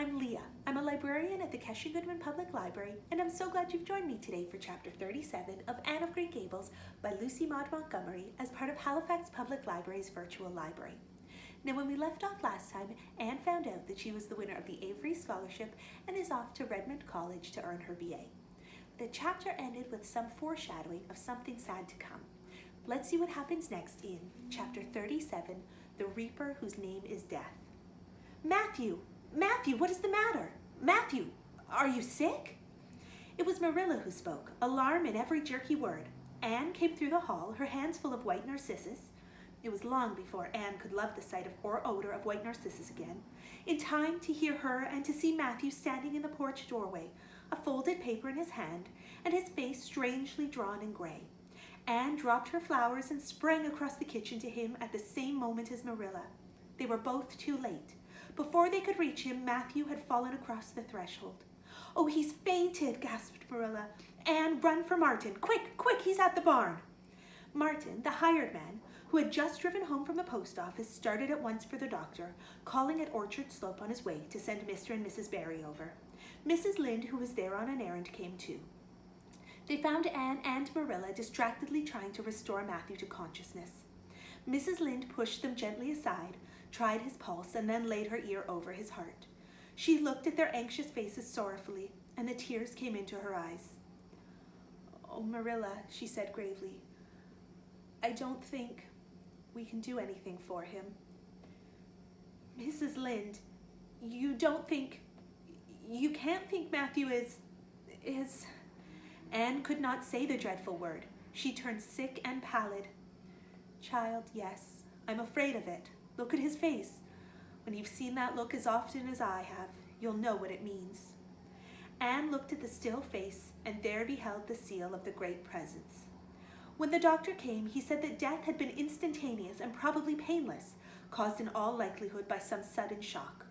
I'm Leah. I'm a librarian at the Keshe Goodman Public Library, and I'm so glad you've joined me today for Chapter 37 of Anne of Green Gables by Lucy Maud Montgomery as part of Halifax Public Library's virtual library. Now, when we left off last time, Anne found out that she was the winner of the Avery Scholarship and is off to Redmond College to earn her BA. The chapter ended with some foreshadowing of something sad to come. Let's see what happens next in Chapter 37, The Reaper Whose Name is Death. Matthew, what is the matter? Matthew, are you sick? It was Marilla who spoke, alarm in every jerky word. Anne came through the hall, her hands full of white narcissus. It was long before Anne could love the sight of or odor of white narcissus again, in time to hear her and to see Matthew standing in the porch doorway, a folded paper in his hand, and his face strangely drawn and gray. Anne dropped her flowers and sprang across the kitchen to him at the same moment as Marilla. They were both too late. Before they could reach him, Matthew had fallen across the threshold. "Oh, he's fainted," gasped Marilla. "Anne, run for Martin. Quick, he's at the barn." Martin, the hired man, who had just driven home from the post office, started at once for the doctor, calling at Orchard Slope on his way to send Mr. and Mrs. Barry over. Mrs. Lynde, who was there on an errand, came too. They found Anne and Marilla distractedly trying to restore Matthew to consciousness. Mrs. Lynde pushed them gently aside, tried his pulse, and then laid her ear over his heart. She looked at their anxious faces sorrowfully, and the tears came into her eyes. "Oh, Marilla," she said gravely, "I don't think we can do anything for him." "Mrs. Lynde, you can't think Matthew is... Anne could not say the dreadful word. She turned sick and pallid. "Child, yes, I'm afraid of it. Look at his face. When you've seen that look as often as I have, you'll know what it means." Anne looked at the still face and there beheld the seal of the great presence. When the doctor came, he said that death had been instantaneous and probably painless, caused in all likelihood by some sudden shock.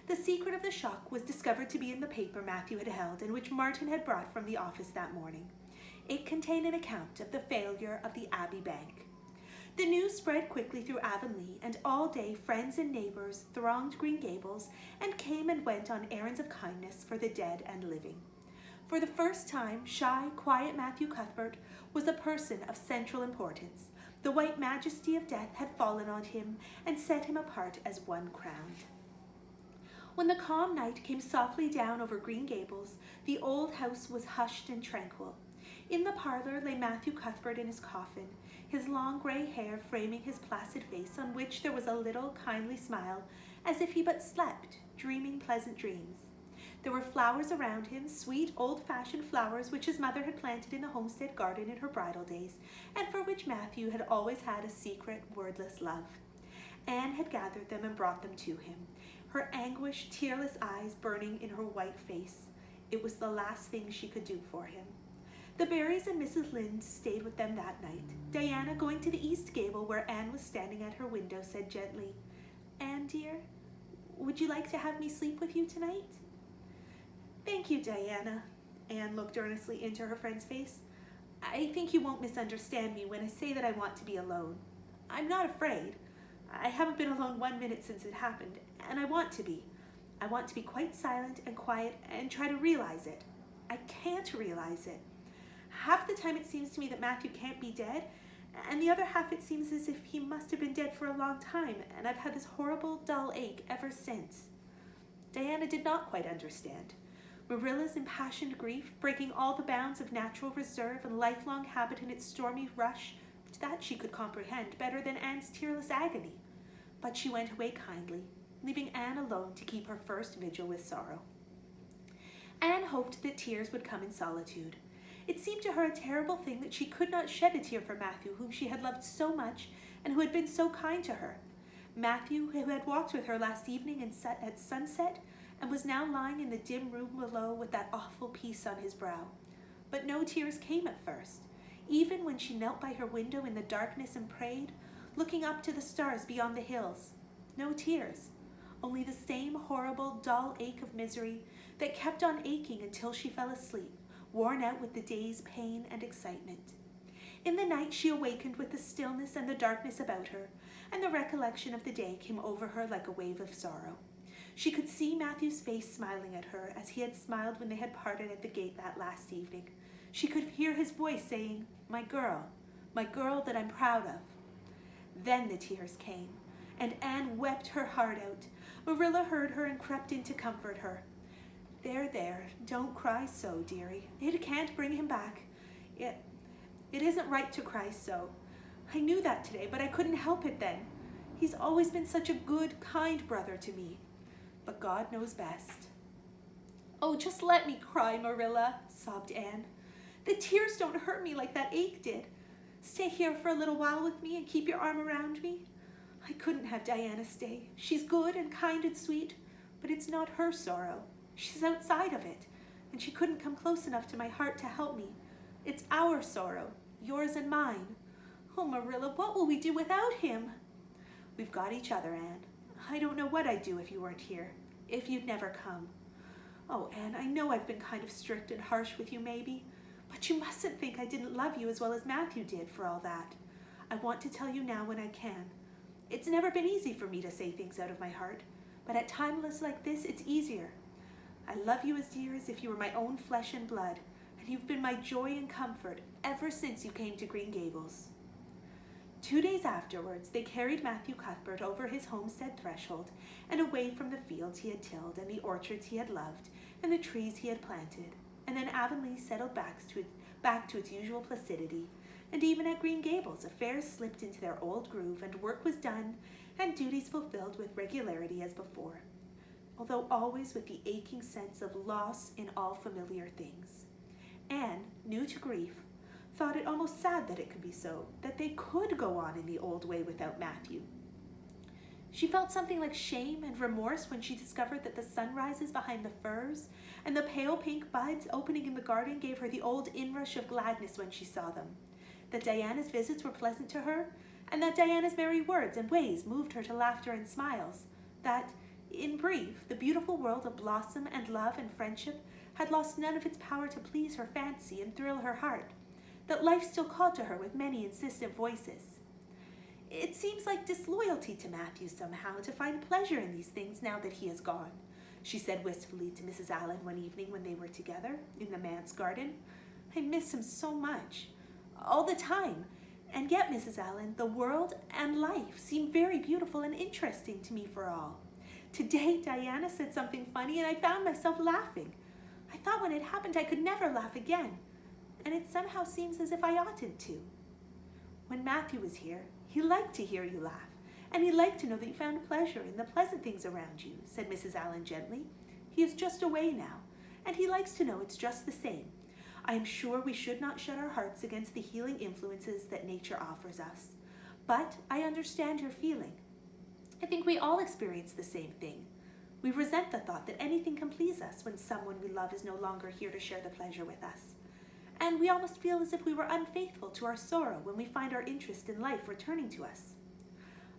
The secret of the shock was discovered to be in the paper Matthew had held and which Martin had brought from the office that morning. It contained an account of the failure of the Abbey Bank. The news spread quickly through Avonlea, and all day friends and neighbors thronged Green Gables and came and went on errands of kindness for the dead and living. For the first time, shy, quiet Matthew Cuthbert was a person of central importance. The white majesty of death had fallen on him and set him apart as one crowned. When the calm night came softly down over Green Gables, the old house was hushed and tranquil. In the parlor lay Matthew Cuthbert in his coffin, his long gray hair framing his placid face, on which there was a little kindly smile, as if he but slept, dreaming pleasant dreams. There were flowers around him, sweet old-fashioned flowers which his mother had planted in the homestead garden in her bridal days, and for which Matthew had always had a secret, wordless love. Anne had gathered them and brought them to him, her anguished, tearless eyes burning in her white face. It was the last thing she could do for him. The Barrys and Mrs. Lynde stayed with them that night. Diana, going to the east gable where Anne was standing at her window, said gently, "Anne, dear, would you like to have me sleep with you tonight?" "Thank you, Diana." Anne looked earnestly into her friend's face. "I think you won't misunderstand me when I say that I want to be alone. I'm not afraid. I haven't been alone 1 minute since it happened, and I want to be. I want to be quite silent and quiet and try to realize it. I can't realize it. Half the time it seems to me that Matthew can't be dead, and the other half it seems as if he must have been dead for a long time, and I've had this horrible, dull ache ever since." Diana did not quite understand. Marilla's impassioned grief, breaking all the bounds of natural reserve and lifelong habit in its stormy rush, that she could comprehend better than Anne's tearless agony. But she went away kindly, leaving Anne alone to keep her first vigil with sorrow. Anne hoped that tears would come in solitude. It seemed to her a terrible thing that she could not shed a tear for Matthew, whom she had loved so much and who had been so kind to her. Matthew, who had walked with her last evening at sunset and was now lying in the dim room below with that awful peace on his brow. But no tears came at first, even when she knelt by her window in the darkness and prayed, looking up to the stars beyond the hills. No tears, only the same horrible, dull ache of misery that kept on aching until she fell asleep, worn out with the day's pain and excitement. In the night she awakened with the stillness and the darkness about her, and the recollection of the day came over her like a wave of sorrow. She could see Matthew's face smiling at her as he had smiled when they had parted at the gate that last evening. She could hear his voice saying, my girl that I'm proud of. Then the tears came, and Anne wept her heart out. Marilla heard her and crept in to comfort her. There, don't cry so, dearie. It can't bring him back. It isn't right to cry so. I knew that today, but I couldn't help it then. He's always been such a good, kind brother to me. But God knows best. Oh, just let me cry, Marilla, sobbed Anne. The tears don't hurt me like that ache did. Stay here for a little while with me and keep your arm around me. I couldn't have Diana stay. She's good and kind and sweet, but it's not her sorrow. She's outside of it, and she couldn't come close enough to my heart to help me. It's our sorrow, yours and mine. Oh, Marilla, what will we do without him? We've got each other, Anne. I don't know what I'd do if you weren't here, if you'd never come. Oh, Anne, I know I've been kind of strict and harsh with you, maybe, but you mustn't think I didn't love you as well as Matthew did for all that. I want to tell you now when I can. It's never been easy for me to say things out of my heart, but at times like this, it's easier. I love you as dear as if you were my own flesh and blood, and you've been my joy and comfort ever since you came to Green Gables. 2 days afterwards, they carried Matthew Cuthbert over his homestead threshold and away from the fields he had tilled and the orchards he had loved and the trees he had planted, and then Avonlea settled back to its usual placidity, and even at Green Gables affairs slipped into their old groove and work was done and duties fulfilled with regularity as before, although always with the aching sense of loss in all familiar things. Anne, new to grief, thought it almost sad that it could be so, that they could go on in the old way without Matthew. She felt something like shame and remorse when she discovered that the sunrises behind the firs and the pale pink buds opening in the garden gave her the old inrush of gladness when she saw them, that Diana's visits were pleasant to her, and that Diana's merry words and ways moved her to laughter and smiles, that, in brief, the beautiful world of blossom and love and friendship had lost none of its power to please her fancy and thrill her heart, that life still called to her with many insistent voices. It seems like disloyalty to Matthew somehow to find pleasure in these things now that he is gone, she said wistfully to Mrs. Allen one evening when they were together in the manse garden. I miss him so much, all the time. And yet, Mrs. Allen, the world and life seem very beautiful and interesting to me for all. Today, Diana said something funny and I found myself laughing. I thought when it happened I could never laugh again, and it somehow seems as if I oughtn't to. When Matthew was here, he liked to hear you laugh, and he liked to know that you found pleasure in the pleasant things around you, said Mrs. Allen gently. He is just away now, and he likes to know it's just the same. I am sure we should not shut our hearts against the healing influences that nature offers us, but I understand your feeling. I think we all experience the same thing. We resent the thought that anything can please us when someone we love is no longer here to share the pleasure with us. And we almost feel as if we were unfaithful to our sorrow when we find our interest in life returning to us.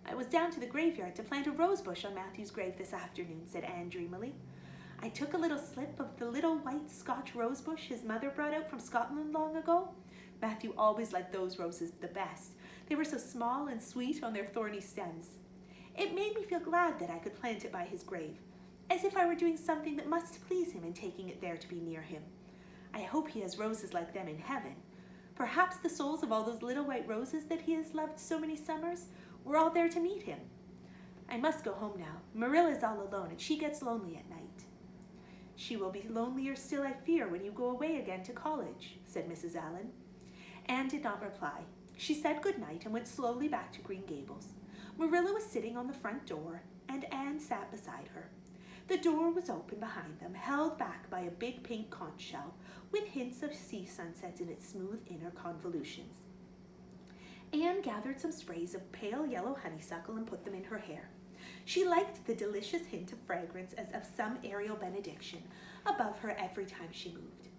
I was down to the graveyard to plant a rose bush on Matthew's grave this afternoon, said Anne dreamily. I took a little slip of the little white Scotch rose bush his mother brought out from Scotland long ago. Matthew always liked those roses the best. They were so small and sweet on their thorny stems. It made me feel glad that I could plant it by his grave, as if I were doing something that must please him in taking it there to be near him. I hope he has roses like them in heaven. Perhaps the souls of all those little white roses that he has loved so many summers were all there to meet him. I must go home now. Marilla is all alone, and she gets lonely at night. She will be lonelier still, I fear, when you go away again to college, said Mrs. Allen. Anne did not reply. She said good night and went slowly back to Green Gables. Marilla was sitting on the front door, and Anne sat beside her. The door was open behind them, held back by a big pink conch shell, with hints of sea sunsets in its smooth inner convolutions. Anne gathered some sprays of pale yellow honeysuckle and put them in her hair. She liked the delicious hint of fragrance as of some aerial benediction above her every time she moved.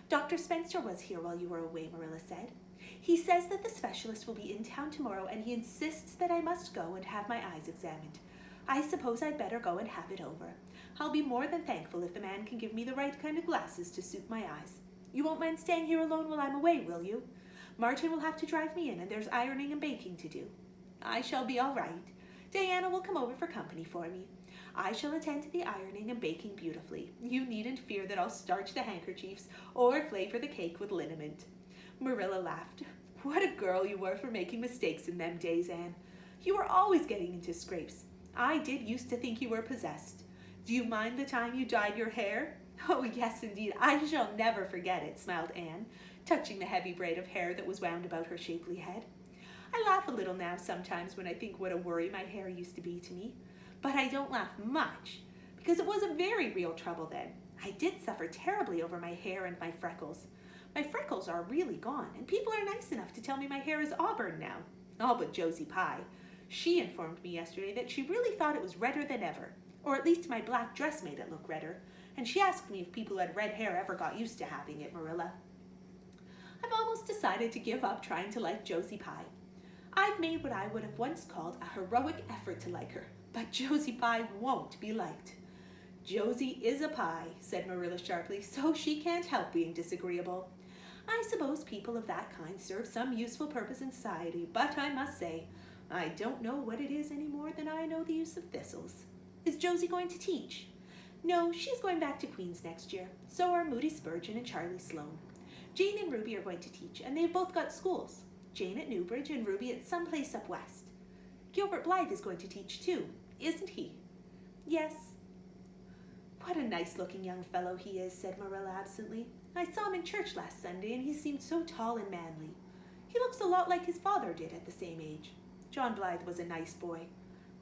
Dr. Spencer was here while you were away, Marilla said. He says that the specialist will be in town tomorrow, and he insists that I must go and have my eyes examined. I suppose I'd better go and have it over. I'll be more than thankful if the man can give me the right kind of glasses to suit my eyes. You won't mind staying here alone while I'm away, will you? Martin will have to drive me in, and there's ironing and baking to do. I shall be all right. Diana will come over for company for me. I shall attend to the ironing and baking beautifully. You needn't fear that I'll starch the handkerchiefs or flavor the cake with liniment." Marilla laughed. "What a girl you were for making mistakes in them days, Anne. You were always getting into scrapes. I did used to think you were possessed. Do you mind the time you dyed your hair?" "Oh, yes, indeed. I shall never forget it," smiled Anne, touching the heavy braid of hair that was wound about her shapely head. "I laugh a little now sometimes when I think what a worry my hair used to be to me. But I don't laugh much, because it was a very real trouble then. I did suffer terribly over my hair and my freckles. My freckles are really gone, and people are nice enough to tell me my hair is auburn now. All but Josie Pye. She informed me yesterday that she really thought it was redder than ever, or at least my black dress made it look redder, and she asked me if people who had red hair ever got used to having it, Marilla. I've almost decided to give up trying to like Josie Pye. I've made what I would have once called a heroic effort to like her, but Josie Pye won't be liked." "Josie is a Pye," said Marilla sharply, "so she can't help being disagreeable. I suppose people of that kind serve some useful purpose in society, but I must say, I don't know what it is any more than I know the use of thistles. Is Josie going to teach?" "No, she's going back to Queen's next year. So are Moody Spurgeon and Charlie Sloane. Jane and Ruby are going to teach, and they've both got schools. Jane at Newbridge and Ruby at some place up west. Gilbert Blythe is going to teach too, isn't he?" "Yes." "What a nice-looking young fellow he is," said Marilla absently. "I saw him in church last Sunday, and he seemed so tall and manly. He looks a lot like his father did at the same age. John Blythe was a nice boy.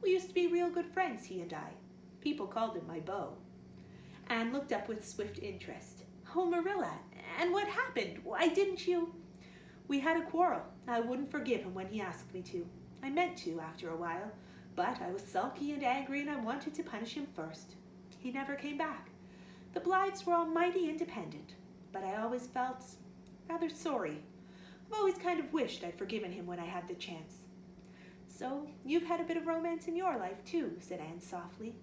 We used to be real good friends, he and I. People called him my beau." Anne looked up with swift interest. "Oh, Marilla, and what happened? Why didn't you—" "We had a quarrel. I wouldn't forgive him when he asked me to. I meant to after a while, but I was sulky and angry and I wanted to punish him first. He never came back. The Blythes were all mighty independent, but I always felt rather sorry. I've always kind of wished I'd forgiven him when I had the chance." "So you've had a bit of romance in your life too," said Anne softly.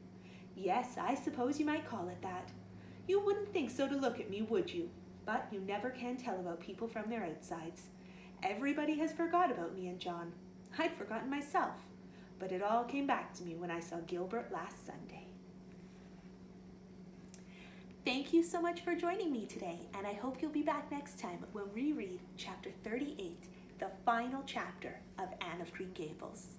"Yes, I suppose you might call it that. You wouldn't think so to look at me, would you? But you never can tell about people from their outsides. Everybody has forgot about me and John. I'd forgotten myself, but it all came back to me when I saw Gilbert last Sunday." Thank you so much for joining me today, and I hope you'll be back next time when we read Chapter 38, the final chapter of Anne of Green Gables.